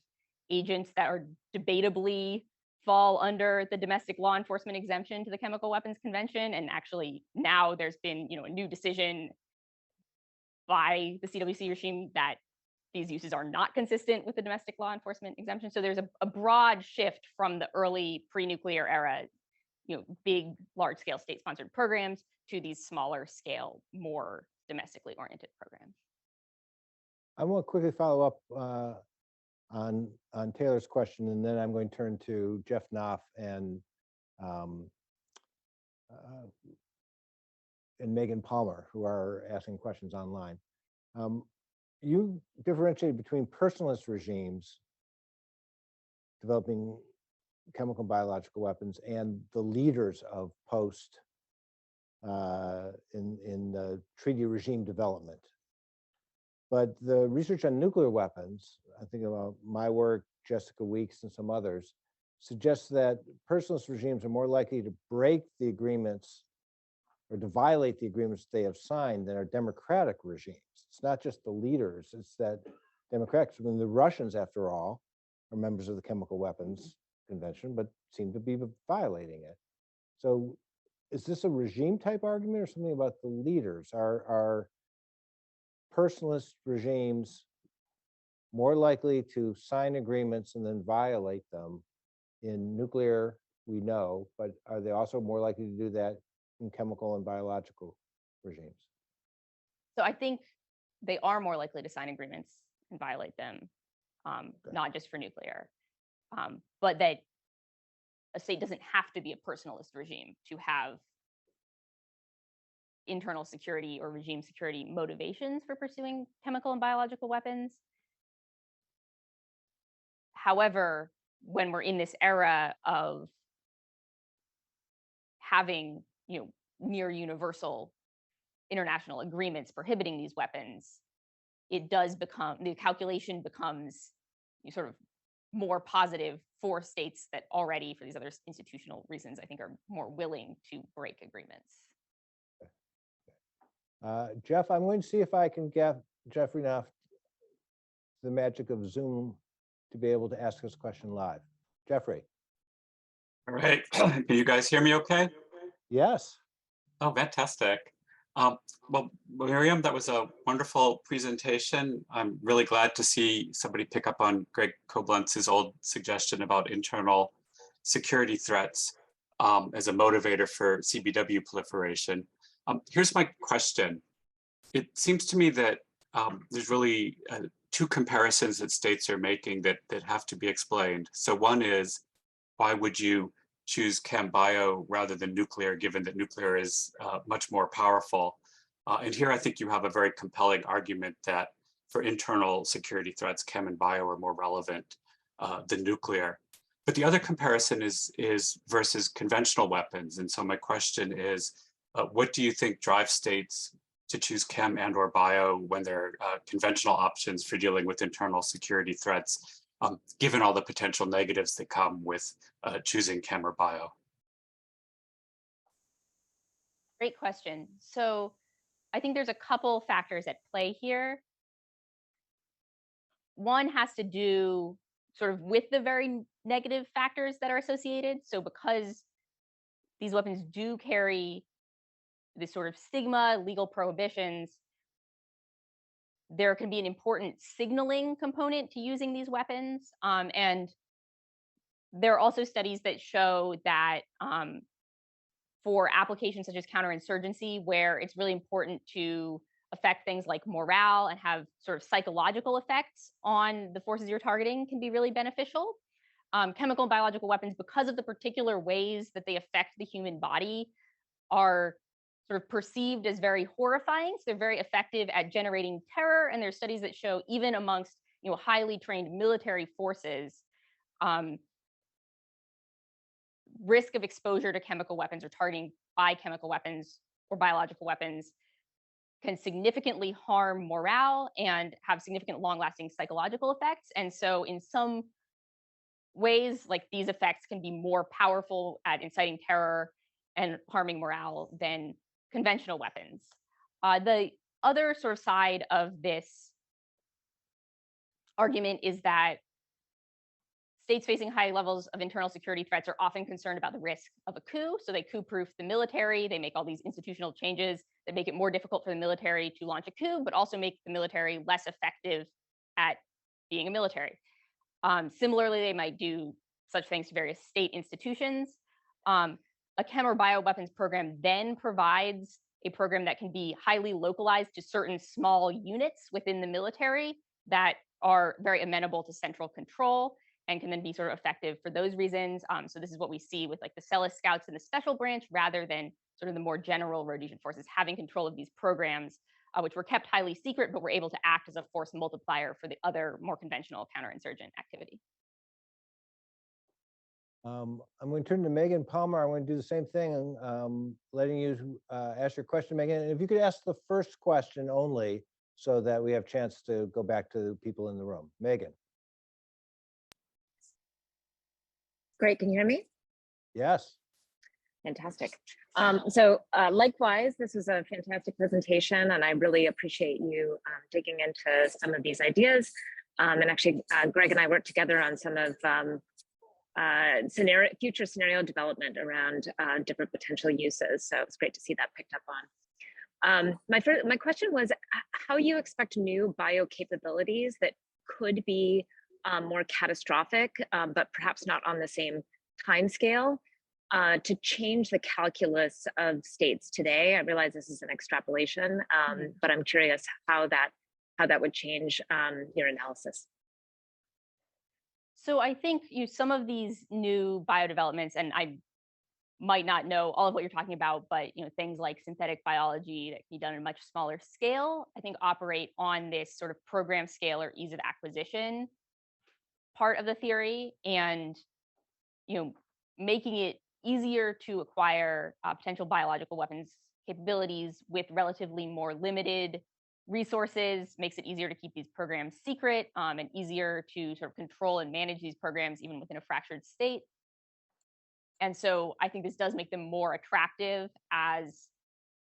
agents that are debatably fall under the domestic law enforcement exemption to the Chemical Weapons Convention. And actually now there's been a new decision by the CWC regime that these uses are not consistent with the domestic law enforcement exemption. So there's a broad shift from the early pre-nuclear era, big, large-scale state-sponsored programs to these smaller scale, more domestically oriented programs. I want to quickly follow up on Taylor's question, and then I'm going to turn to Jeff Knopf and Megan Palmer, who are asking questions online. You differentiate between personalist regimes developing chemical and biological weapons and the leaders of post in the treaty regime development. But the research on nuclear weapons, I think about my work, Jessica Weeks, and some others, suggests that personalist regimes are more likely to break the agreements or to violate the agreements they have signed than are democratic regimes. It's not just the leaders, it's that democrats, I mean, the Russians, after all, are members of the Chemical Weapons Convention, but seem to be violating it. So is this a regime type argument or something about the leaders? Are personalist regimes more likely to sign agreements and then violate them? In nuclear, we know, but are they also more likely to do that in chemical and biological regimes? So I think they are more likely to sign agreements and violate them, not just for nuclear, but that a state doesn't have to be a personalist regime to have internal security or regime security motivations for pursuing chemical and biological weapons. However, when we're in this era of having, near universal international agreements prohibiting these weapons, it does become, the calculation becomes sort of more positive for states that already, for these other institutional reasons, I think are more willing to break agreements. Jeff, I'm going to see if I can get Jeffrey Knopf, the magic of Zoom, to be able to ask us a question live. Jeffrey. All right. Can you guys hear me okay? Yes. Oh, fantastic. Well, Miriam, that was a wonderful presentation. I'm really glad to see somebody pick up on Greg Koblenz's old suggestion about internal security threats as a motivator for CBW proliferation. Here's my question. It seems to me that there's really two comparisons that states are making that have to be explained. So one is, why would you choose chem bio rather than nuclear, given that nuclear is much more powerful? And here I think you have a very compelling argument that for internal security threats, chem and bio are more relevant than nuclear. But the other comparison is versus conventional weapons. And so my question is, what do you think drives states to choose chem and or bio when there are conventional options for dealing with internal security threats, given all the potential negatives that come with choosing chem or bio? Great question. So I think there's a couple factors at play here. One has to do sort of with the very negative factors that are associated. So because these weapons do carry this sort of stigma, legal prohibitions, there can be an important signaling component to using these weapons. And there are also studies that show that for applications such as counterinsurgency, where it's really important to affect things like morale and have sort of psychological effects on the forces you're targeting, can be really beneficial. Chemical and biological weapons, because of the particular ways that they affect the human body, are sort of perceived as very horrifying. So they're very effective at generating terror. And there's studies that show even amongst highly trained military forces, risk of exposure to chemical weapons or targeting by chemical weapons or biological weapons can significantly harm morale and have significant long-lasting psychological effects. And so in some ways, like, these effects can be more powerful at inciting terror and harming morale than conventional weapons. The other sort of side of this argument is that states facing high levels of internal security threats are often concerned about the risk of a coup. So they coup-proof the military. They make all these institutional changes that make it more difficult for the military to launch a coup, but also make the military less effective at being a military. Similarly, they might do such things to various state institutions. A chem or bioweapons program then provides a program that can be highly localized to certain small units within the military that are very amenable to central control and can then be sort of effective for those reasons. So this is what we see with like the Celis Scouts and the Special Branch, rather than sort of the more general Rhodesian forces having control of these programs, which were kept highly secret, but were able to act as a force multiplier for the other more conventional counterinsurgent activity. I'm going to turn to Megan Palmer. I'm going to do the same thing, letting you ask your question, Megan. And if you could ask the first question only, so that we have a chance to go back to people in the room. Megan. Great, can you hear me? Yes. Fantastic. So likewise, this was a fantastic presentation, and I really appreciate you digging into some of these ideas. And actually, Greg and I worked together on some of future scenario development around different potential uses. So it's great to see that picked up on. My question was how you expect new bio capabilities that could be more catastrophic, but perhaps not on the same time scale, to change the calculus of states today. I realize this is an extrapolation, but I'm curious how that would change your analysis. So I think some of these new biodevelopments, and I might not know all of what you're talking about, but things like synthetic biology that can be done on a much smaller scale, I think operate on this sort of program scale or ease of acquisition part of the theory, and making it easier to acquire potential biological weapons capabilities with relatively more limited resources makes it easier to keep these programs secret, and easier to sort of control and manage these programs even within a fractured state. And so I think this does make them more attractive as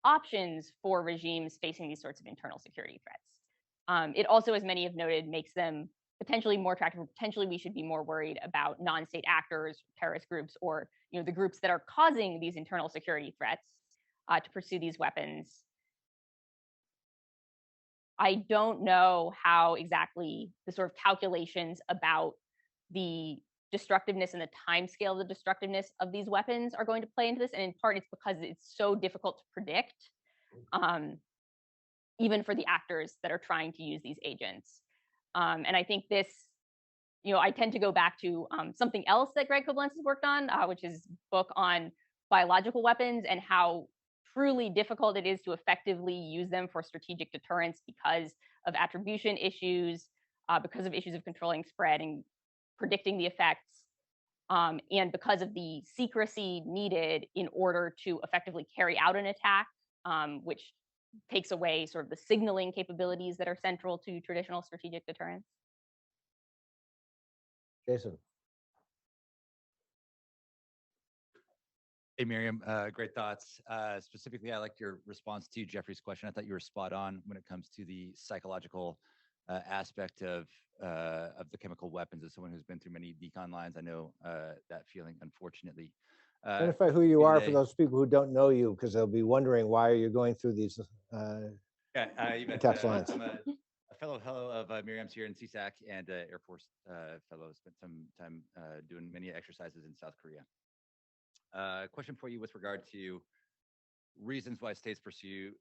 options for regimes facing these sorts of internal security threats. It also, as many have noted, makes them potentially more attractive. Potentially, we should be more worried about non-state actors, terrorist groups, or the groups that are causing these internal security threats to pursue these weapons. I don't know how exactly the sort of calculations about the destructiveness and the timescale of the destructiveness of these weapons are going to play into this. And in part, it's because it's so difficult to predict, even for the actors that are trying to use these agents. And I think this, I tend to go back to something else that Greg Koblenz has worked on, which is a book on biological weapons and how truly difficult it is to effectively use them for strategic deterrence because of attribution issues, because of issues of controlling spread and predicting the effects, and because of the secrecy needed in order to effectively carry out an attack, which takes away sort of the signaling capabilities that are central to traditional strategic deterrence. Jason. Hey, Miriam, great thoughts. Specifically, I liked your response to Jeffrey's question. I thought you were spot on when it comes to the psychological aspect of the chemical weapons. As someone who's been through many decon lines, I know that feeling, unfortunately. Identify who you are for those people who don't know you, because they'll be wondering why you're going through these text lines. I'm a fellow of Miriam's here in CSAC and Air Force fellow. Spent some time doing many exercises in South Korea. Question for you with regard to reasons why states pursue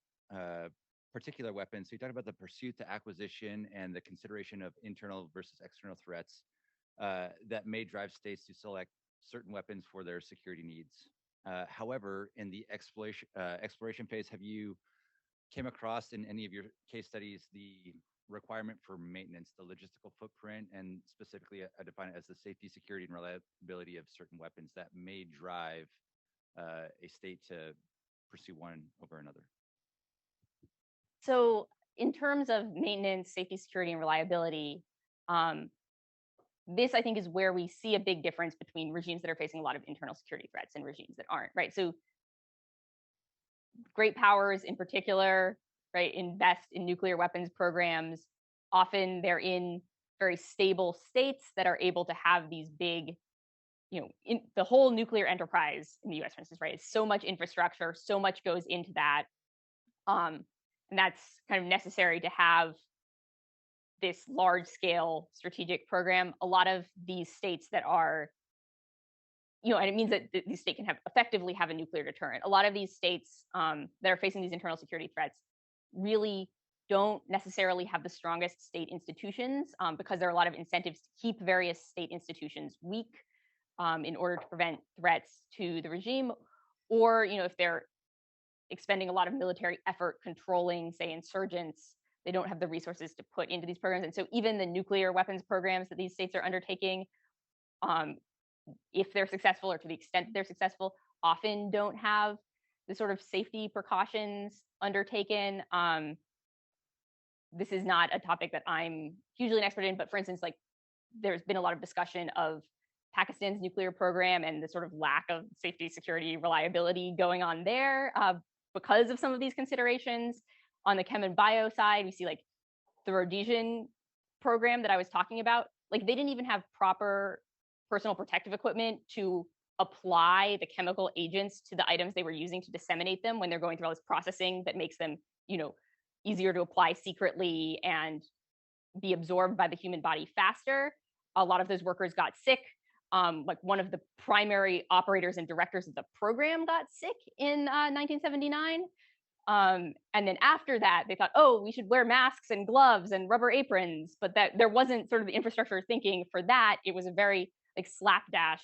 particular weapons. So you talked about the pursuit to acquisition and the consideration of internal versus external threats that may drive states to select certain weapons for their security needs. However, in the exploration phase, have you came across in any of your case studies the requirement for maintenance, the logistical footprint, and specifically I define it as the safety, security, and reliability of certain weapons that may drive a state to pursue one over another? So in terms of maintenance, safety, security, and reliability, this I think is where we see a big difference between regimes that are facing a lot of internal security threats and regimes that aren't, right? So great powers in particular, right, invest in nuclear weapons programs. Often they're in very stable states that are able to have these big, in the whole nuclear enterprise in the US, for instance, right, is so much infrastructure, so much goes into that. And that's kind of necessary to have this large scale strategic program. A lot of these states that are, and it means that these states can effectively have a nuclear deterrent. A lot of these states that are facing these internal security threats really don't necessarily have the strongest state institutions, because there are a lot of incentives to keep various state institutions weak in order to prevent threats to the regime. Or, if they're expending a lot of military effort controlling, say, insurgents, they don't have the resources to put into these programs. And so even the nuclear weapons programs that these states are undertaking, if they're successful or to the extent that they're successful, often don't have the sort of safety precautions undertaken. This is not a topic that I'm hugely an expert in, but for instance, like there's been a lot of discussion of Pakistan's nuclear program and the sort of lack of safety, security, reliability going on there because of some of these considerations. On the chem and bio side, we see like the Rhodesian program that I was talking about, like they didn't even have proper personal protective equipment to apply the chemical agents to the items they were using to disseminate them when they're going through all this processing that makes them, easier to apply secretly and be absorbed by the human body faster. A lot of those workers got sick. Like one of the primary operators and directors of the program got sick in 1979. And then after that, they thought, oh, we should wear masks and gloves and rubber aprons, but that there wasn't sort of the infrastructure thinking for that. It was a very like slapdash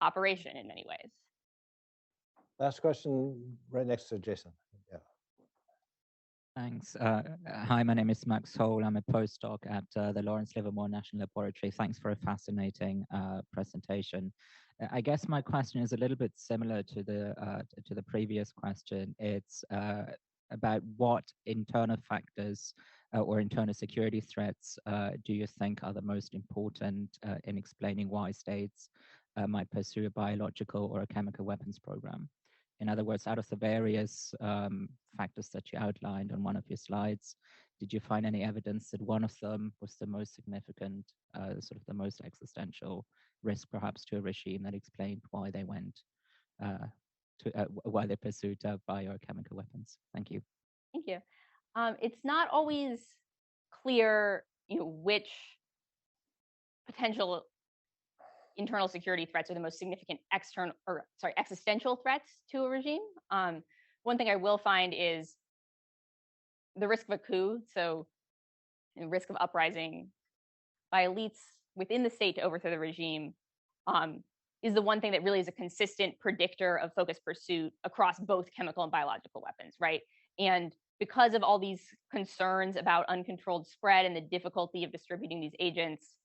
operation in many ways. Last question right next to Jason. Yeah. Thanks. Hi, my name is Max Hole. I'm a postdoc at the Lawrence Livermore National Laboratory. Thanks for a fascinating presentation. I guess my question is a little bit similar to the previous question. It's about what internal factors or internal security threats do you think are the most important in explaining why states might pursue a biological or a chemical weapons program? In other words, out of the various factors that you outlined on one of your slides, did you find any evidence that one of them was the most significant, sort of the most existential risk, perhaps, to a regime that explained why they went why they pursued biochemical weapons? Thank you. Thank you. It's not always clear, which potential internal security threats are the most significant existential threats to a regime. One thing I will find is the risk of a coup, so the risk of uprising by elites within the state to overthrow the regime is the one thing that really is a consistent predictor of focused pursuit across both chemical and biological weapons, right? And because of all these concerns about uncontrolled spread and the difficulty of distributing these agents,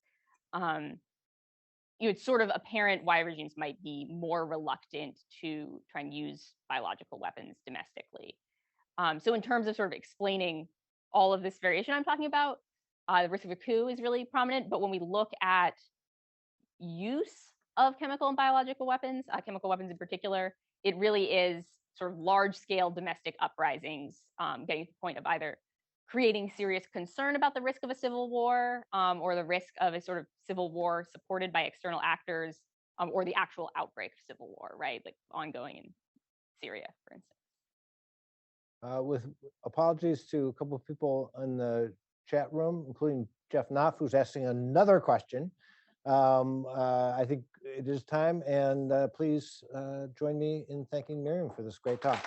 it's sort of apparent why regimes might be more reluctant to try and use biological weapons domestically. So in terms of sort of explaining all of this variation I'm talking about, the risk of a coup is really prominent. But when we look at use of chemical and biological weapons, chemical weapons in particular, it really is sort of large-scale domestic uprisings, getting to the point of either creating serious concern about the risk of a civil war or the risk of a sort of civil war supported by external actors or the actual outbreak of civil war, right? Like ongoing in Syria, for instance. With apologies to a couple of people in the chat room, including Jeff Knopf, who's asking another question. I think it is time, and please join me in thanking Miriam for this great talk.